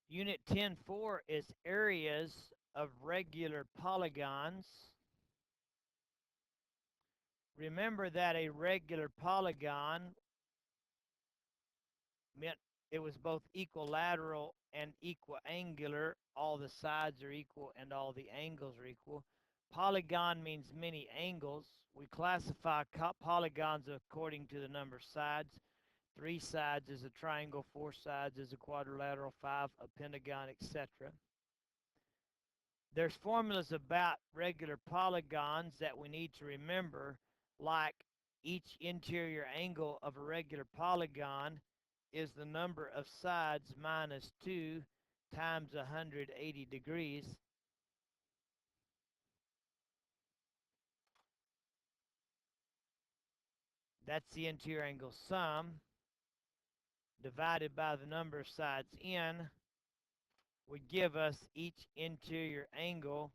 Unit 10.4 is areas of regular polygons. Remember that a regular polygon meant it was both equilateral and equiangular. All the sides are equal and all the angles are equal. Polygon means many angles. We classify polygons according to the number of sides. 3 sides is a triangle, 4 sides is a quadrilateral, 5 a pentagon, etc. There's formulas about regular polygons that we need to remember, like each interior angle of a regular polygon is the number of sides minus 2 times 180 degrees. That's the interior angle sum divided by the number of sides n would give us each interior angle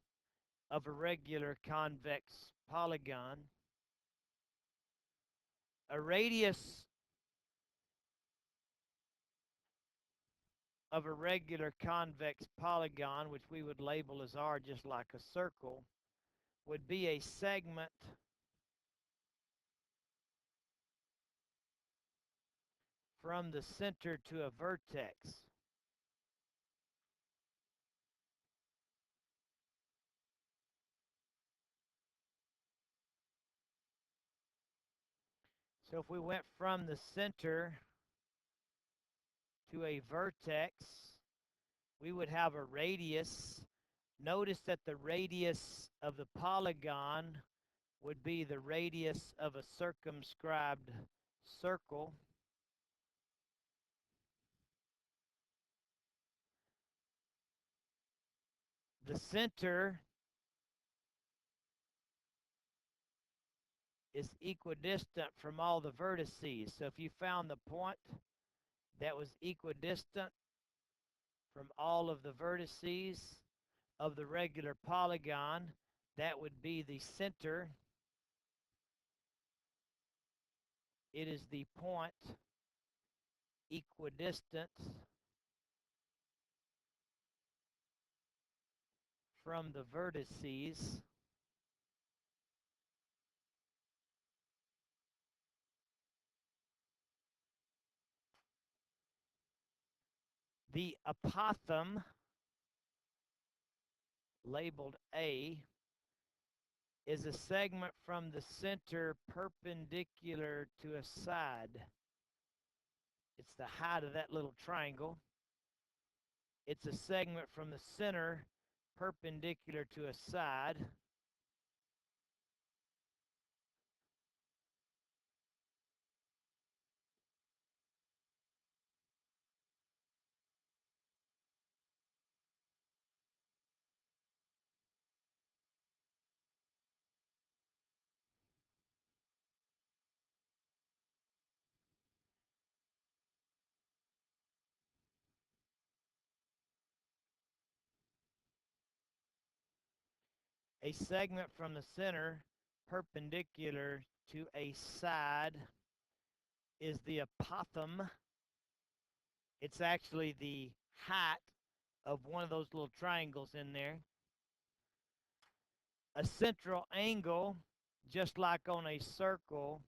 of a regular convex polygon. A radius of a regular convex polygon, which we would label as R just like a circle, would be a segment from the center to a vertex. So if we went from the center to a vertex, we would have a radius. Notice that the radius of the polygon would be the radius of a circumscribed circle. The center is equidistant from all the vertices. So if you found the point that was equidistant from all of the vertices of the regular polygon, that would be the center. It is the point equidistant from the vertices. The apothem, labeled A, is a segment from the center perpendicular to a side. It's the height of that little triangle. It's a segment from the center perpendicular to a side. A segment from the center perpendicular to a side is the apothem. It's actually the height of one of those little triangles in there. A central angle, just like on a circle,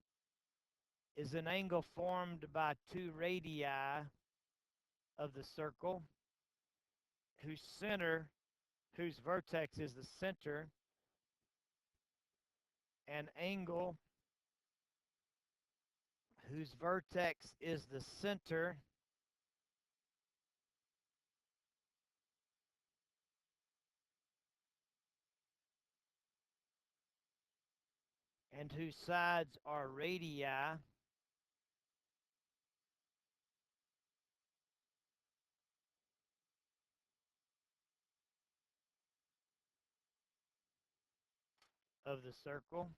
is an angle formed by 2 radii of the circle, whose vertex is the center. An angle whose vertex is the center and whose sides are radii of the circle.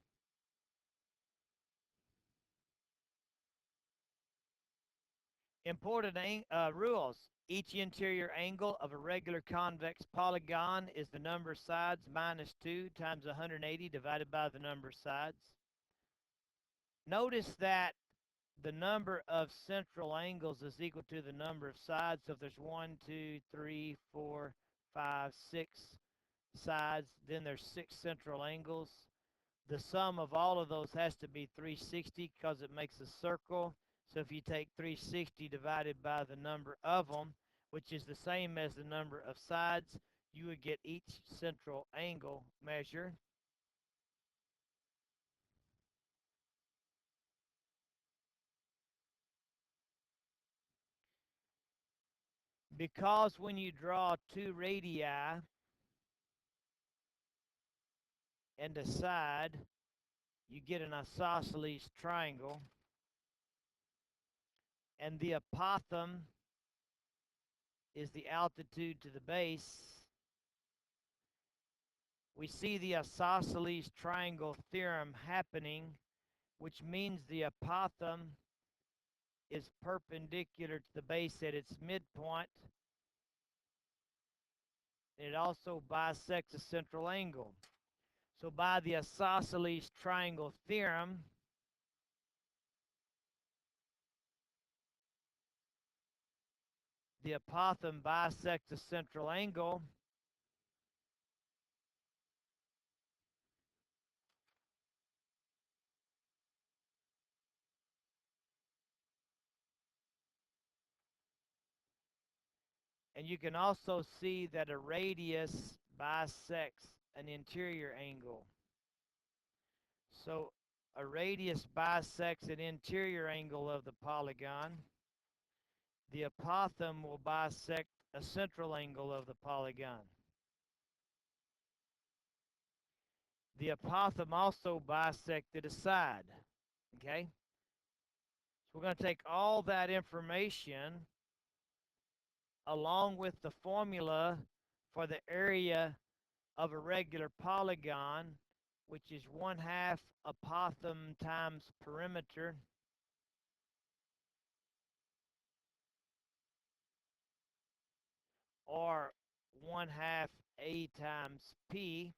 Important rules. Each interior angle of a regular convex polygon is the number of sides minus 2 times 180 divided by the number of sides. Notice that the number of central angles is equal to the number of sides. So if there's 1, 2, 3, 4, 5, 6 sides, then there's 6 central angles. The sum of all of those has to be 360 because it makes a circle. So if you take 360 divided by the number of them, which is the same as the number of sides, you would get each central angle measure. Because when you draw two radii and a side, you get an isosceles triangle, and the apothem is the altitude to the base. We see the isosceles triangle theorem happening, which means the apothem is perpendicular to the base at its midpoint. It also bisects a central angle. So by the isosceles triangle theorem, the apothem bisects a central angle, and you can also see that a radius bisects an interior angle. So a radius bisects an interior angle of the polygon. The apothem will bisect a central angle of the polygon. The apothem also bisected a side. Okay? So we're going to take all that information along with the formula for the area of a regular polygon, which is 1/2 apothem times perimeter, or 1/2 A times P.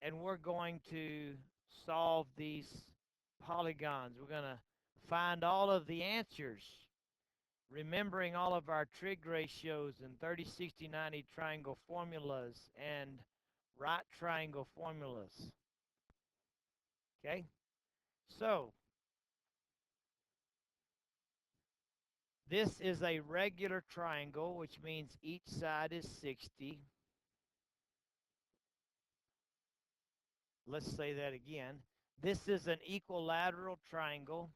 And we're going to solve these polygons. We're going to find all of the answers, remembering all of our trig ratios and 30, 60, 90 triangle formulas and right triangle formulas. Okay? So, this is a regular triangle, which means each side is 60. Let's say that again. This is an equilateral triangle.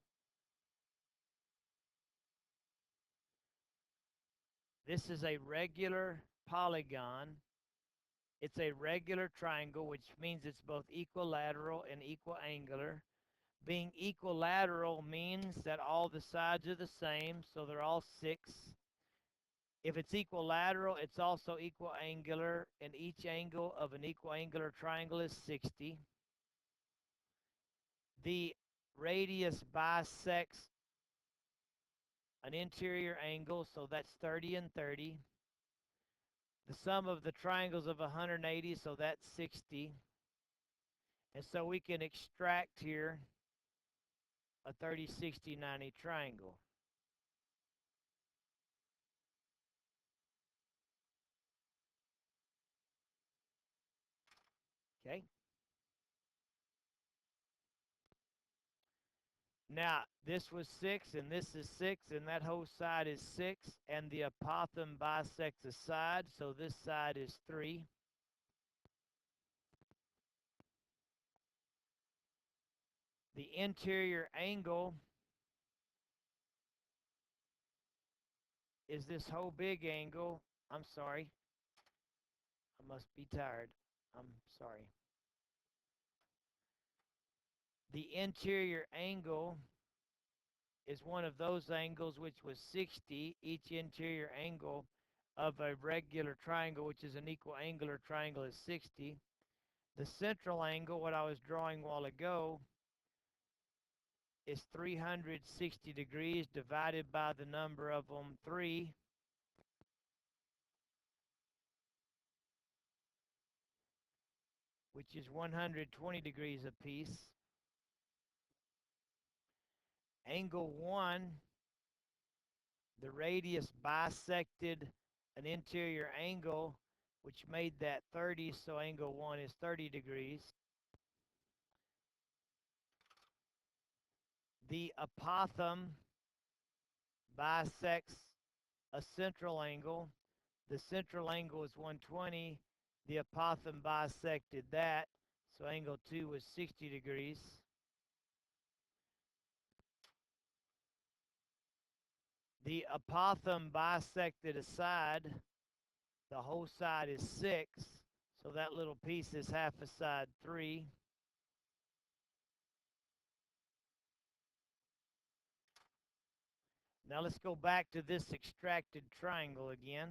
This is a regular polygon. It's a regular triangle, which means it's both equilateral and equiangular. Being equilateral means that all the sides are the same, so they're all 6. If it's equilateral, it's also equiangular, and each angle of an equiangular triangle is 60. The radius bisects an interior angle, so that's 30 and 30. The sum of the triangles of 180, so that's 60. And so we can extract here a 30, 60, 90 triangle. Okay? Now, this was 6, and this is 6, and that whole side is 6, and the apothem bisects a side, so this side is 3. The interior angle is this whole big angle. I'm sorry. I must be tired. I'm sorry. The interior angle is one of those angles which was 60. Each interior angle of a regular triangle, which is an equiangular triangle, is 60. The central angle, what I was drawing a while ago, is 360 degrees divided by the number of them, 3. Which is 120 degrees apiece. Angle 1, the radius bisected an interior angle, which made that 30, so angle 1 is 30 degrees. The apothem bisects a central angle. The central angle is 120. The apothem bisected that, so angle 2 was 60 degrees. The apothem bisected a side. The whole side is 6, so that little piece is half a side 3. Now let's go back to this extracted triangle again.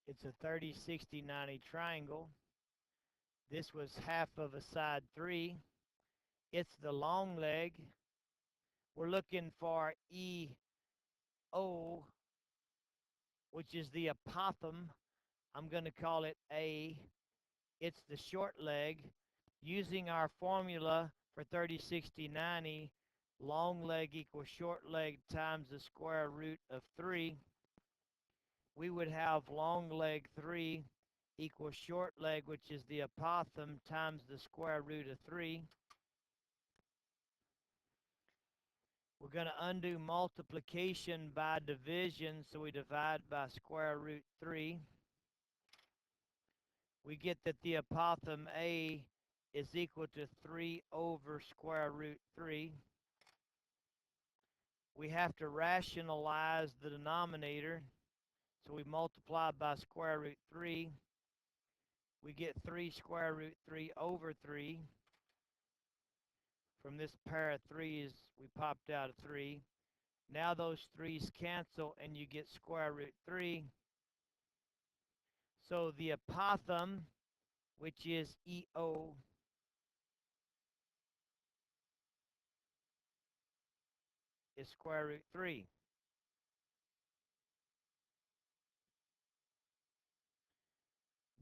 It's a 30, 60, 90 triangle. This was half of a side 3. It's the long leg. We're looking for EO, which is the apothem. I'm going to call it A. It's the short leg. Using our formula for 30, 60, 90, long leg equals short leg times the square root of 3. We would have long leg 3 equals short leg, which is the apothem, times the square root of 3. We're going to undo multiplication by division, so we divide by square root 3. We get that the apothem A is equal to 3 over square root 3. We have to rationalize the denominator, so we multiply by square root 3. We get 3 square root 3 over 3. From this pair of 3's, we popped out a 3. Now those 3's cancel, and you get square root 3. So the apothem, which is EO, is square root 3.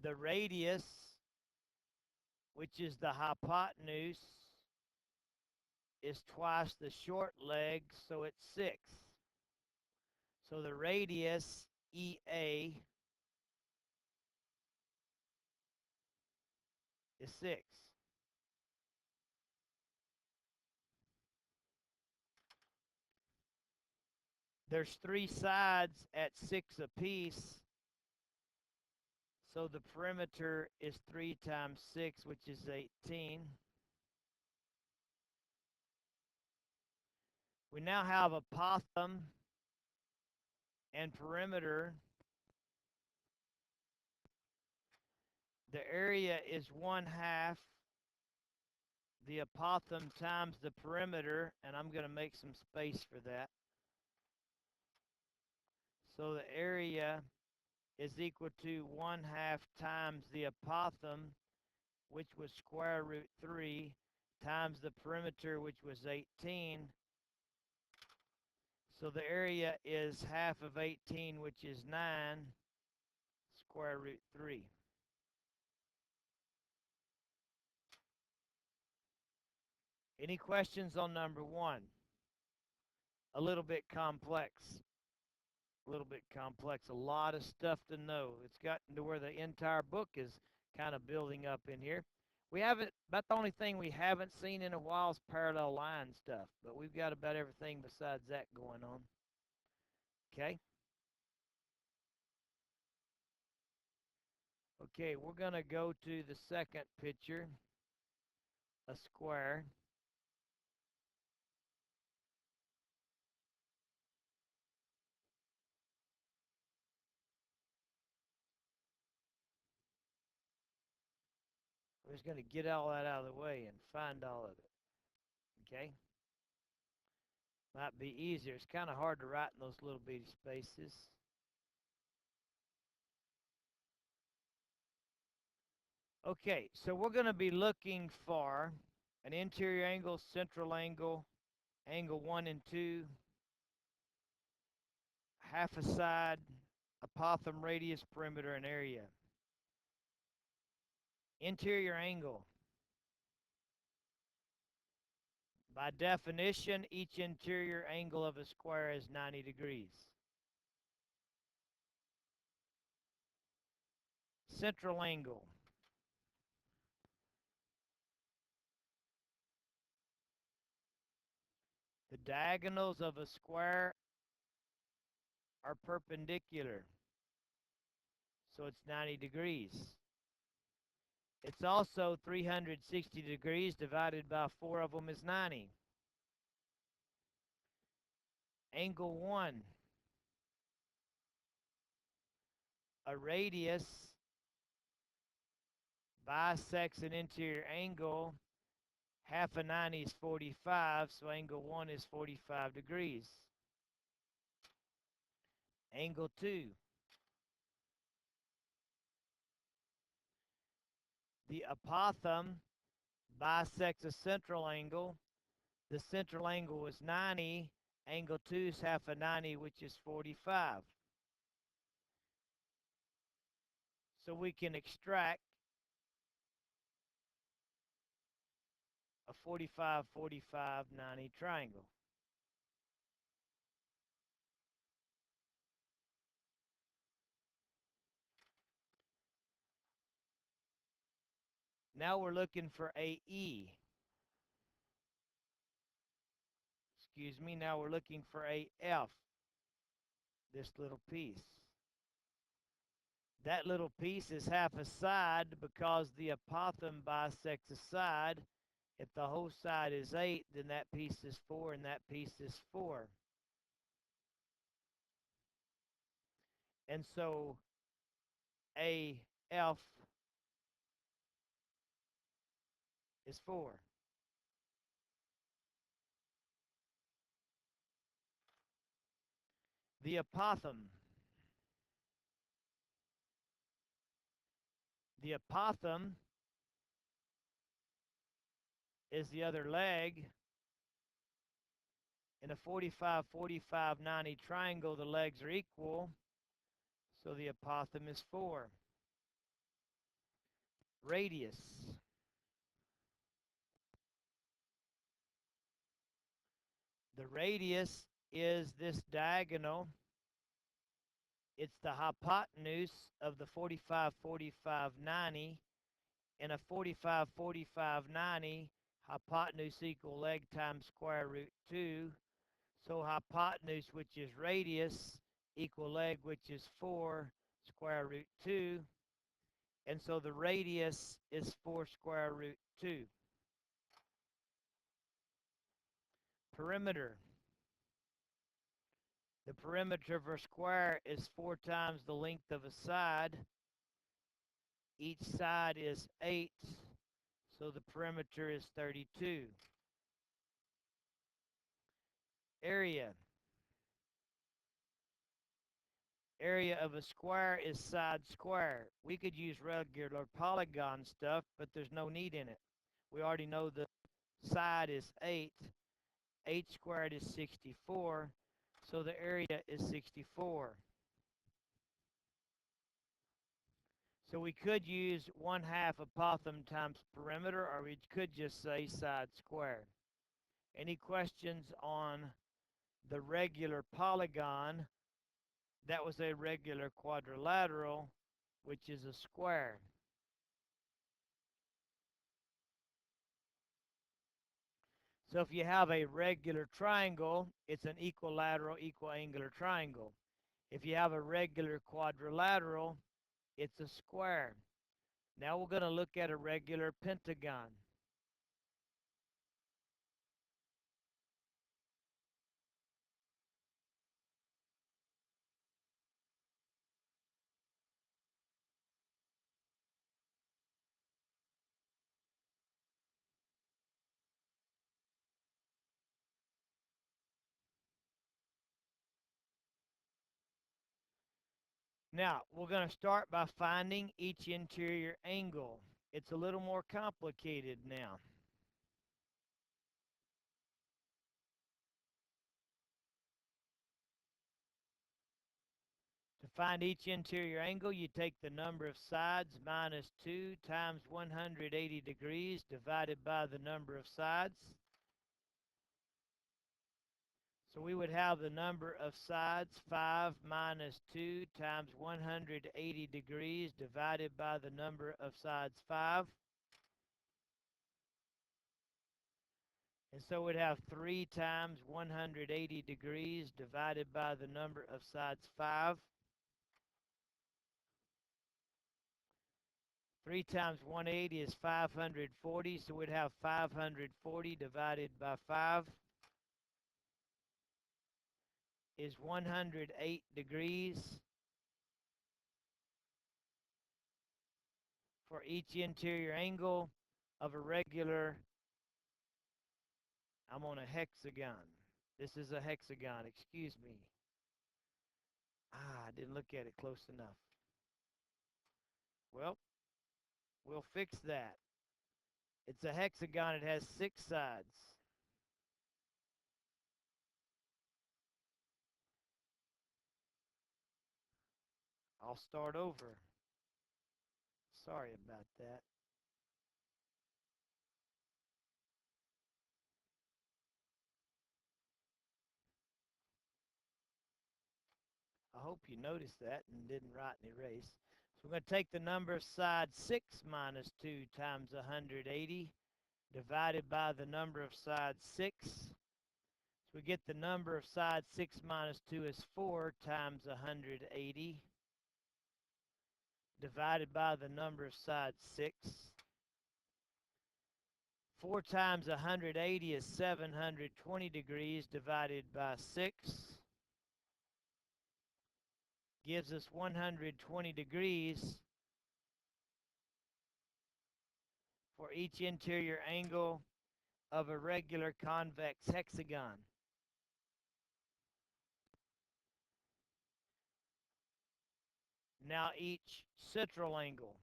The radius, which is the hypotenuse, is twice the short leg, so it's 6. So the radius, EA, is 6. There's 3 sides at 6 apiece, so the perimeter is 3 times 6, which is 18. We now have apothem and perimeter. The area is 1/2 the apothem times the perimeter, and I'm going to make some space for that. So the area is equal to 1/2 times the apothem, which was square root 3, times the perimeter, which was 18. So the area is half of 18, which is 9, square root 3. Any questions on number 1? A little bit complex. A little bit complex. A lot of stuff to know. It's gotten to where the entire book is kind of building up in here. We haven't, about the only thing we haven't seen in a while is parallel line stuff, but we've got about everything besides that going on. Okay? Okay, we're going to go to the second picture, a square. We're just going to get all that out of the way and find all of it. Okay? Might be easier. It's kind of hard to write in those little bitty spaces. Okay, so we're going to be looking for an interior angle, central angle, angle 1 and 2, half a side, apothem, radius, perimeter, and area. Interior angle. By definition, each interior angle of a square is 90 degrees. Central angle. The diagonals of a square are perpendicular, so it's 90 degrees. It's also 360 degrees divided by 4 of them is 90. Angle 1. A radius bisects an interior angle. Half of 90 is 45, so angle 1 is 45 degrees. Angle 2. The apothem bisects a central angle. The central angle is 90. Angle 2 is half of 90, which is 45. So we can extract a 45, 45, 90 triangle. Now we're looking for AE. Excuse me, now we're looking for AF, this little piece. That little piece is half a side because the apothem bisects a side. If the whole side is 8, then that piece is 4 and that piece is 4. And so AF is 4. The apothem. The apothem is the other leg. In a 45, 45, 90 triangle, the legs are equal, so the apothem is 4. Radius. The radius is this diagonal. It's the hypotenuse of the 45, 45, 90. In a 45, 45, 90, hypotenuse equal leg times square root 2. So hypotenuse, which is radius, equal leg, which is 4, square root 2. And so the radius is 4 square root 2. Perimeter. The perimeter of a square is 4 times the length of a side. Each side is 8, so the perimeter is 32. Area. Area of a square is side square. We could use regular polygon stuff, but there's no need in it. We already know the side is 8. 8 squared is 64, so the area is 64. So we could use 1/2 apothem times perimeter, or we could just say side squared. Any questions on the regular polygon? That was a regular quadrilateral, which is a square. So if you have a regular triangle, it's an equilateral, equiangular triangle. If you have a regular quadrilateral, it's a square. Now we're going to look at a regular pentagon. Now, we're going to start by finding each interior angle. It's a little more complicated now. To find each interior angle, you take the number of sides minus 2 times 180 degrees divided by the number of sides. So we would have the number of sides 5 minus 2 times 180 degrees divided by the number of sides 5. And so we'd have 3 times 180 degrees divided by the number of sides 5. 3 times 180 is 540, so we'd have 540 divided by 5 is 108 degrees for each interior angle of a regular. I'm on a hexagon. This is a hexagon, excuse me. I didn't look at it close enough. Well, we'll fix that. It's a hexagon, it has 6 sides. I'll start over. Sorry about that. I hope you noticed that and didn't write and erase. So we're going to take the number of sides 6 minus 2 times 180 divided by the number of sides 6. So we get the number of sides 6 minus 2 is 4 times 180 divided by the number of sides 6. 4 times 180 is 720 degrees divided by 6. Gives us 120 degrees for each interior angle of a regular convex hexagon. Now each central angle.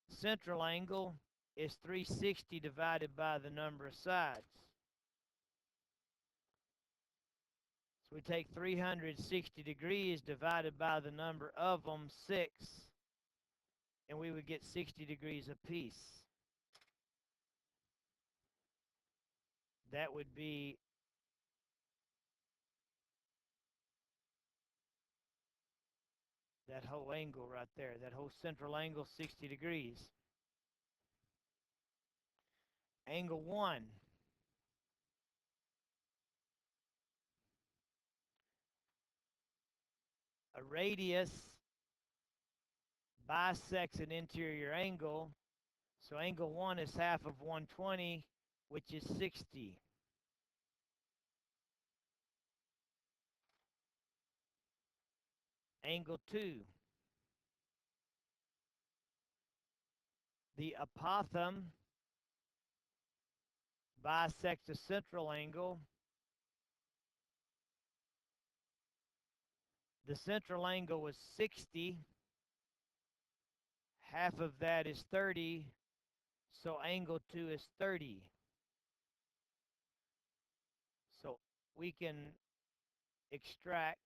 Central angle is 360 divided by the number of sides. So we take 360 degrees divided by the number of them, 6, and we would get 60 degrees apiece. That would be that whole angle right there, that whole central angle, 60 degrees. Angle 1. A radius bisects an interior angle. So angle 1 is half of 120, which is 60. Angle 2. The apothem bisects a central angle. The central angle was 60. Half of that is 30. So angle 2 is 30. So we can extract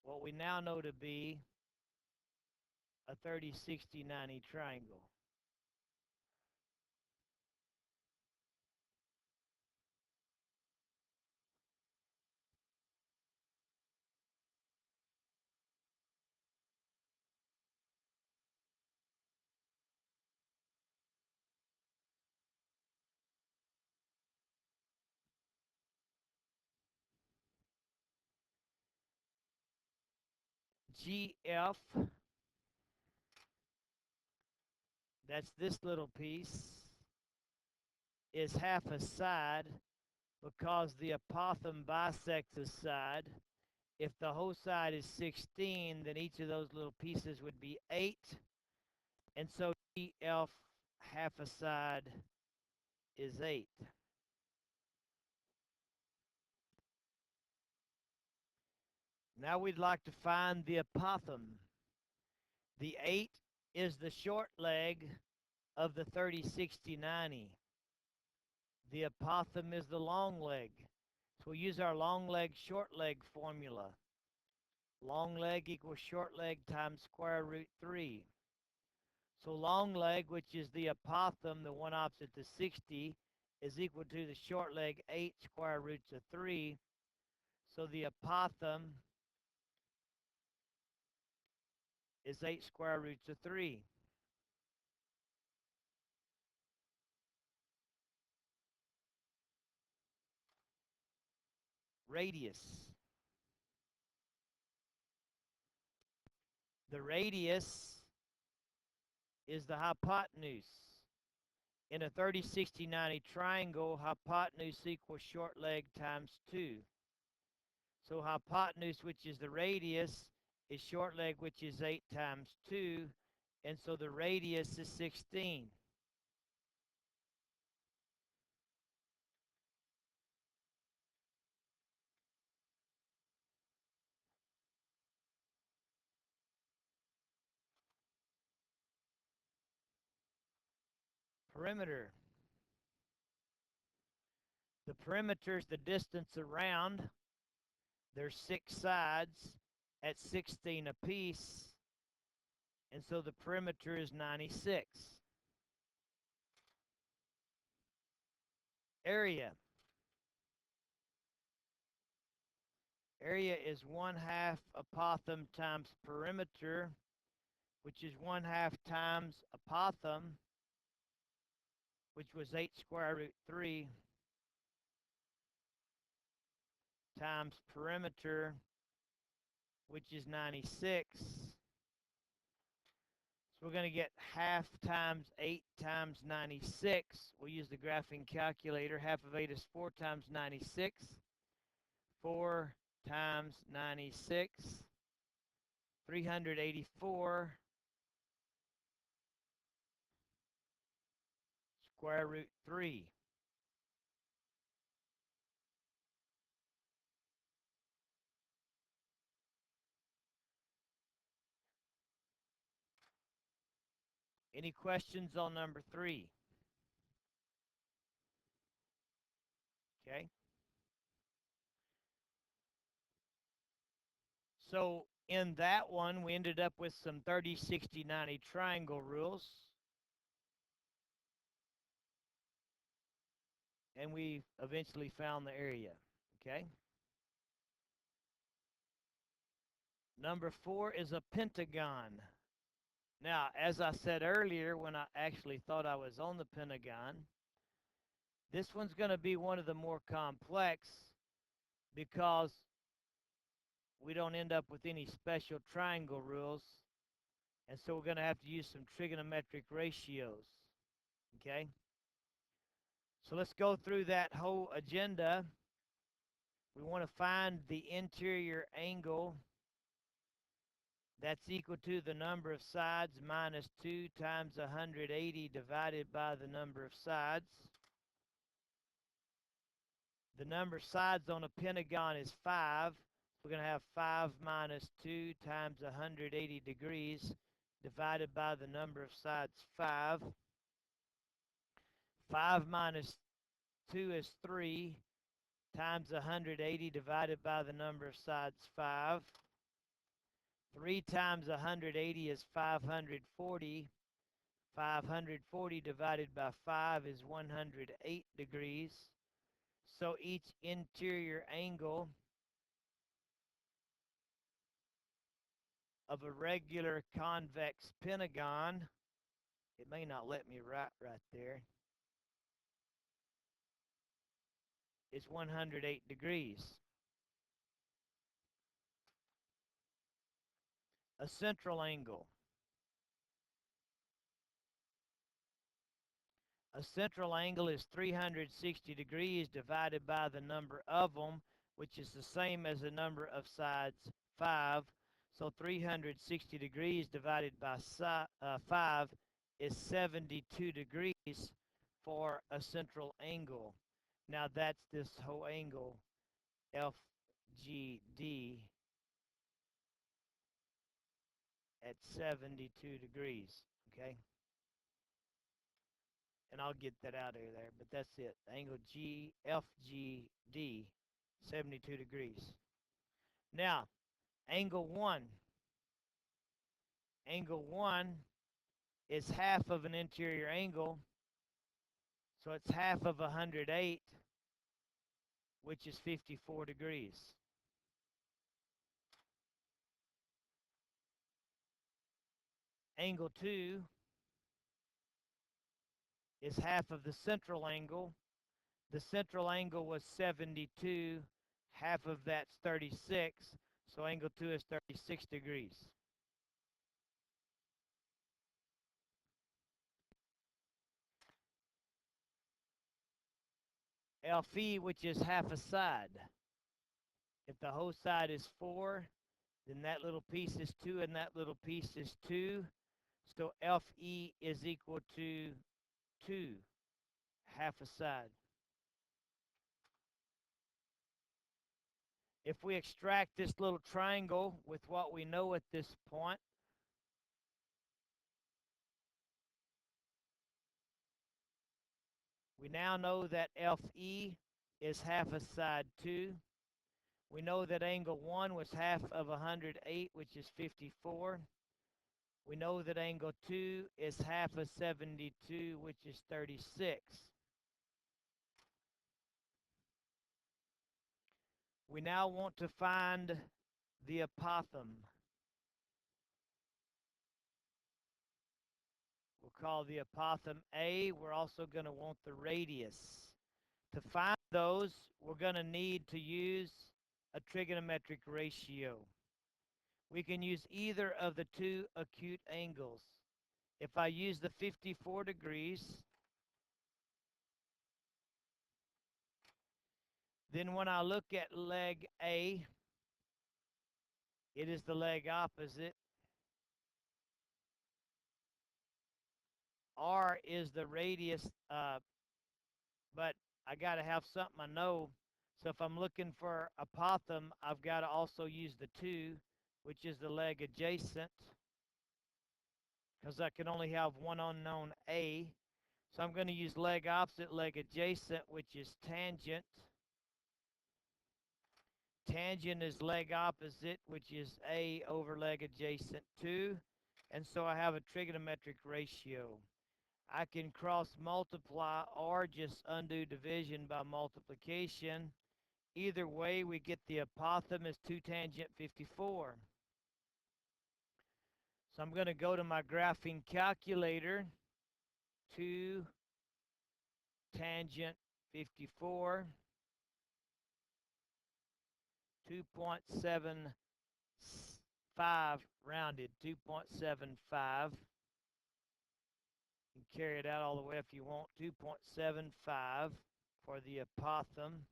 what we now know to be a 30, 60, 90 triangle. GF, that's this little piece, is half a side because the apothem bisects a side. If the whole side is 16, then each of those little pieces would be 8. And so GF, half a side, is 8. Now we'd like to find the apothem. The 8 is the short leg of the 30, 60, 90. The apothem is the long leg. So we'll use our long leg, short leg formula. Long leg equals short leg times square root 3. So long leg, which is the apothem, the one opposite to 60, is equal to the short leg 8 square roots of 3. So the apothem is 8 square roots of 3. Radius. The radius is the hypotenuse. In a 30, 60, 90 triangle, hypotenuse equals short leg times 2. So hypotenuse, which is the radius, is short leg, which is 8 times 2. And so the radius is 16. Perimeter. The perimeter is the distance around. There's 6 sides at 16 apiece. And so the perimeter is 96. Area. Area is 1/2 apothem times perimeter, which is 1/2 times apothem, which was 8 square root 3, times perimeter, which is 96. So we're going to get 1/2 times 8 times 96. We'll use the graphing calculator. 1/2 of 8 is 4 times 96. 4 times 96, 384 square root 3. Any questions on number 3? Okay. So in that one, we ended up with some 30, 60, 90 triangle rules. And we eventually found the area. Okay. Number 4 is a pentagon. Now, as I said earlier, when I actually thought I was on the pentagon, this one's going to be one of the more complex because we don't end up with any special triangle rules. And so we're going to have to use some trigonometric ratios. Okay? So let's go through that whole agenda. We want to find the interior angle that's equal to the number of sides minus 2 times 180 divided by the number of sides. The number of sides on a pentagon is 5. We're going to have 5 minus 2 times 180 degrees divided by the number of sides 5. 5 minus 2 is 3 times 180 divided by the number of sides 5. 3 times 180 is 540. 540 divided by 5 is 108 degrees. So each interior angle of a regular convex pentagon, it may not let me write right there, is 108 degrees. A central angle. A central angle is 360 degrees divided by the number of them, which is the same as the number of sides 5. So 360 degrees divided by 5 is 72 degrees for a central angle. Now that's this whole angle, FGD. at 72 degrees, okay? And I'll get that out of there, but that's it. Angle GFGD, 72 degrees. Now, angle 1. Angle 1 is half of an interior angle, so it's half of 108, which is 54 degrees. Angle 2 is half of the central angle. The central angle was 72. Half of that's 36. So angle 2 is 36 degrees. LP, which is half a side. If the whole side is 4, then that little piece is 2 and that little piece is 2. So FE is equal to 2, half a side. If we extract this little triangle with what we know at this point, we now know that FE is half a side 2. We know that angle 1 was half of 108, which is 54. We know that angle 2 is half of 72, which is 36. We now want to find the apothem. We'll call the apothem A. We're also going to want the radius. To find those, we're going to need to use a trigonometric ratio. We can use either of the two acute angles. If I use the 54 degrees, then when I look at leg A, it is the leg opposite. R is the radius, but I got to have something I know. So if I'm looking for apothem, I've got to also use the 2, which is the leg adjacent, because I can only have one unknown A. So I'm going to use leg opposite, leg adjacent, which is tangent. Tangent is leg opposite, which is A over leg adjacent 2. And so I have a trigonometric ratio. I can cross multiply or just undo division by multiplication. Either way, we get the apothem is 2 tangent 54. So I'm going to go to my graphing calculator. 2 tangent 54. 2.75 rounded. 2.75. You can carry it out all the way if you want. 2.75 for the apothem.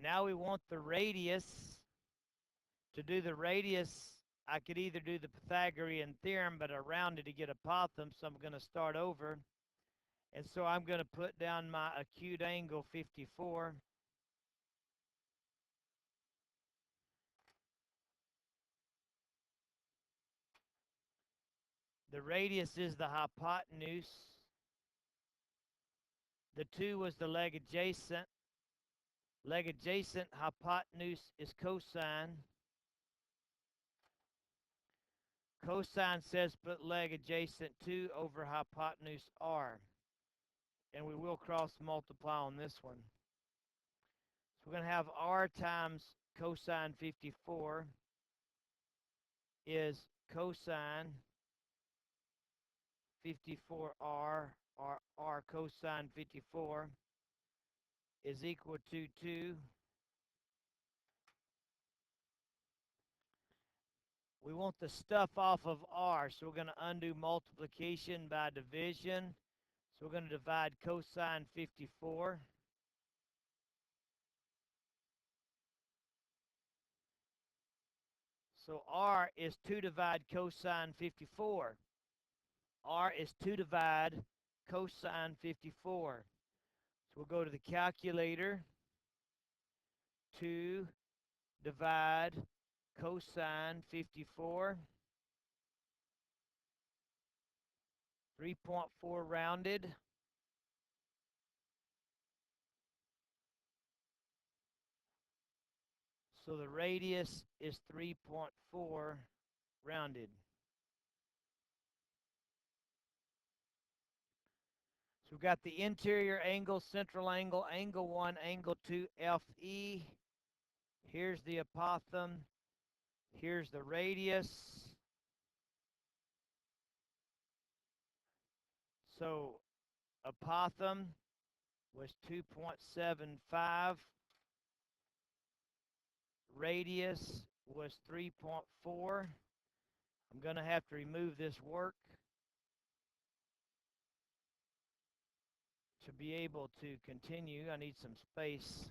Now we want the radius. To do the radius, I could either do the Pythagorean theorem, but I rounded to get apothem, so I'm going to start over. And so I'm going to put down my acute angle 54. The radius is the hypotenuse. The 2 was the leg adjacent. Leg adjacent hypotenuse is cosine. Cosine says put leg adjacent 2 over hypotenuse r. And we will cross multiply on this one. So we're going to have r times cosine 54 is cosine 54r, or r cosine 54 is equal to 2. We want the stuff off of r, so we're going to undo multiplication by division. So we're going to divide cosine 54. So r is 2 divide cosine 54. R is 2 divide cosine 54. So we'll go to the calculator. 2 divide cosine 54, 3.4 rounded. So the radius is 3.4 rounded. So we've got the interior angle, central angle, angle 1, angle 2, FE. Here's the apothem. Here's the radius. So apothem was 2.75. Radius was 3.4. I'm going to have to remove this work to be able to continue. I need some space.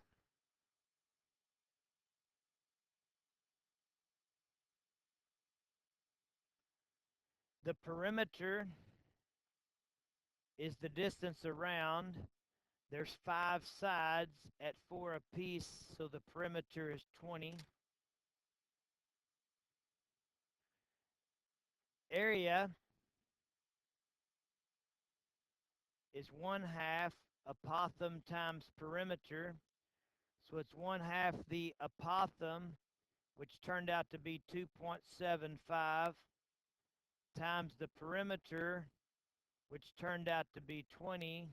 The perimeter is the distance around. There's 5 sides at 4 apiece, so the perimeter is 20. Area is 1/2 apothem times perimeter. So it's 1/2 the apothem, which turned out to be 2.75, times the perimeter, which turned out to be 20.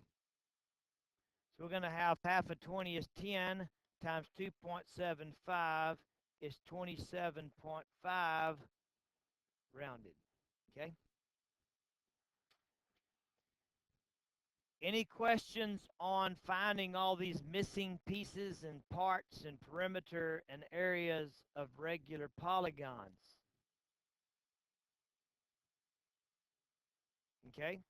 So we're going to have half of 20 is 10 times 2.75 is 27.5 rounded. Okay? Any questions on finding all these missing pieces and parts and perimeter and areas of regular polygons? Okay?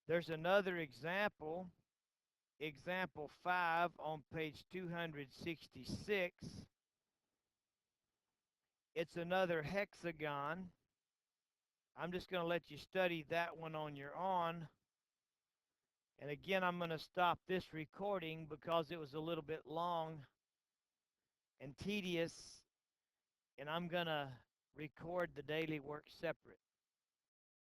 There's another example, example 5 on page 266. It's another hexagon. I'm just going to let you study that one on your own. And again, I'm going to stop this recording because it was a little bit long and tedious. And I'm going to record the daily work separate.